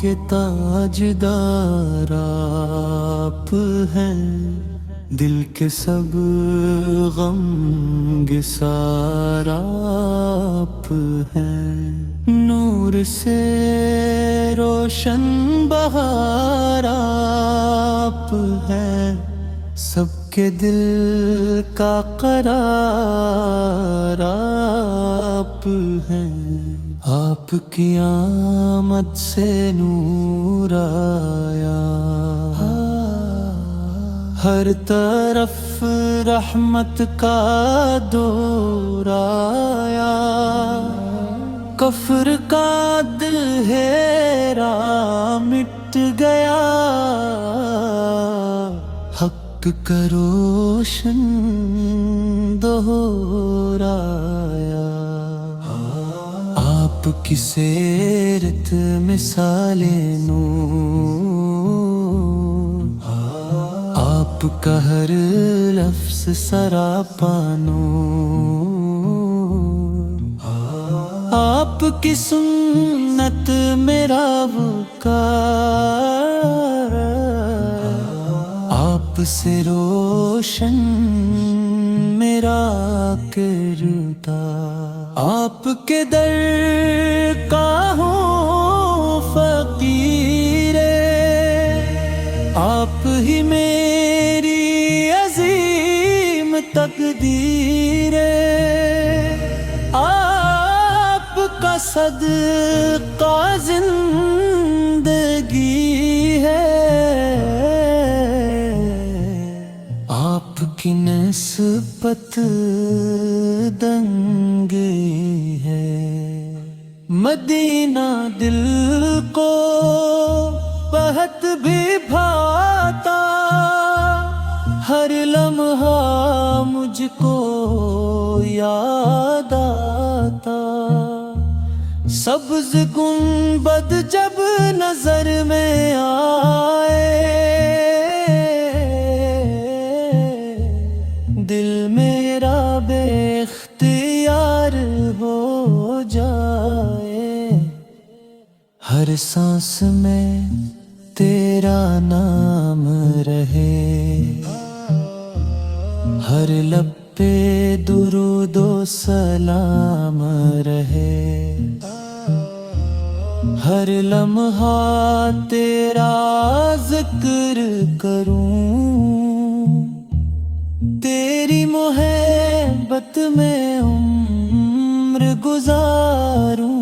کے تاجدار آپ ہیں، دل کے سب غم گسار آپ ہیں، نور سے روشن بہار آپ ہیں، سب کے دل کا قرار آپ ہیں، آپ کی آمد سے نور آیا، ہر طرف رحمت کا دور آیا، کفر کا اندھیرا مٹ گیا، حق کا روشن دہرایا، آپ کی سیرت مثال نور، آپ کا ہر لفظ سراپا نور، آپ کی سنت میرا وقار، آپ سے روشن میرا کردار، آپ کے در کا ہوں فقیر، آپ ہی میری عظیم تقدیر، آپ کا صدقہ زندگی ہے، آپ کی نسبت دنگی ہے، مدینہ دل کو بہت بھی بھاتا، ہر لمحہ مجھ کو یاد آتا، سبز گنبد جب نظر میں آئے، دل میرا بے اختیار ہو جائے، ہر سانس میں تیرا نام رہے، ہر لب پہ درود و سلام رہے، ہر لمحہ تیرا ذکر کروں، تیری محبت میں عمر گزاروں،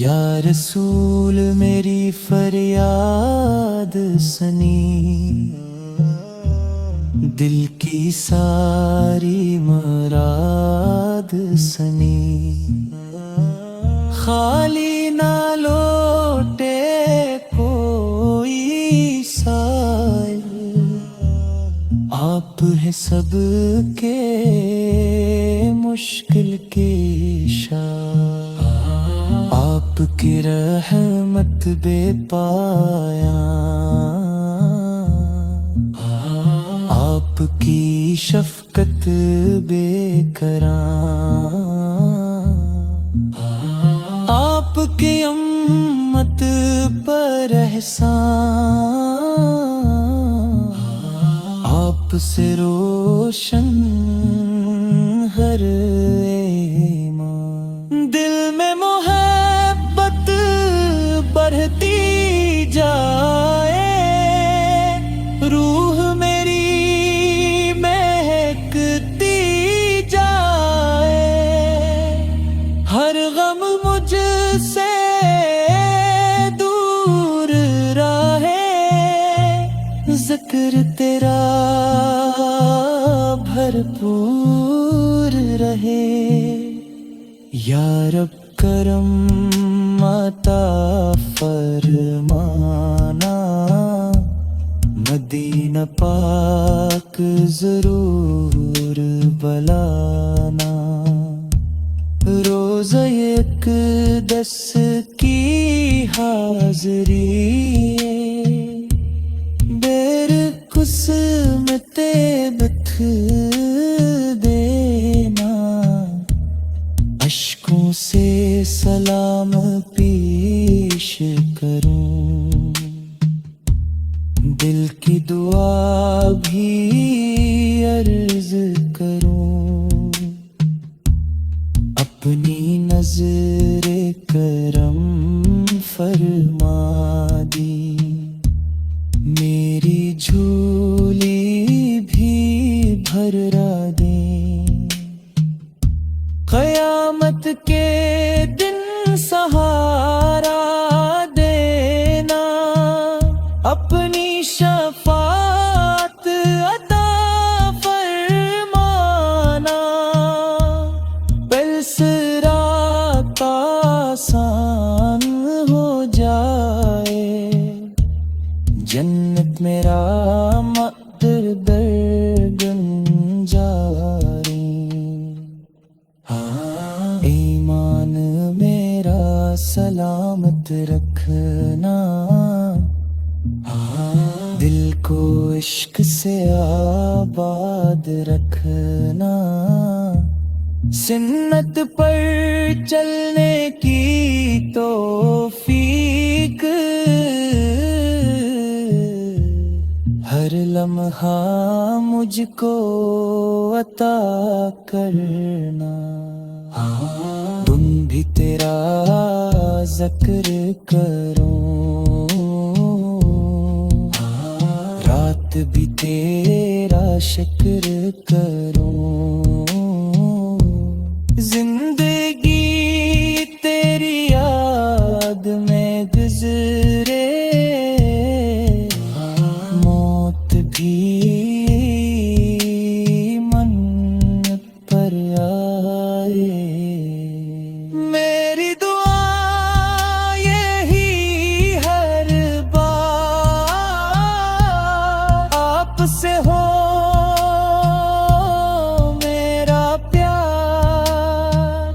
یا رسول میری فریاد سنی، دل کی ساری مراد سنی، خالی نہ لوٹے کوئی سائل، آپ ہیں سب کے مشکل کشا، آپ کی رحمت بے پایاں، آپ کی شفقت بے کراں، آپ کی امت پر احسان، آپ سے روشن ہر ایمان، دل میں محبت بڑھتی جائے، روح میری مہکتی جائے، ہر غم مجھ سے دور رہے، ذکر تیرا بھرپور رہے، یا رب کرم عطا فرمانا، مدینہ پاک ضرور بلانا، روزہ اقدس کی حاضری، بیر قسمت بتھ دینا، اشکوں سے سلام پیش کروں، دل کی دعا بھی عرض کروں، اپنی نظر کرم فرما دی، میری جھولی بھی بھرا دیں، قیامت کے دن سہارا دینا، اپنی شفاعت عطا فرمانا، پل صراط آسان ہو جائے، جنت میرا مقدر در گنجاری، ایمان میرا سلامت رکھنا، دل کو عشق سے آباد رکھنا، سنت پر چلنے کی توفیق ہر لمحہ مجھ کو عطا کرنا، تم بھی تیرا ذکر کروں، رات بھی تیرا شکر کروں، زندگی تیری یاد میں گزرے، موت بھی منت پر آئے، میری دعا یہی ہر بار آپ سے ہو میرا پیار،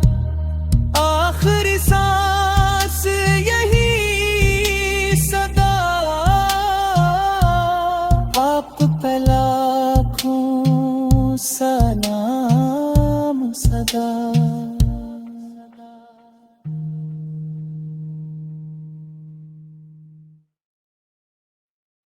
آخری سانس یہی صدا، آپ پہ لاکھوں سلام۔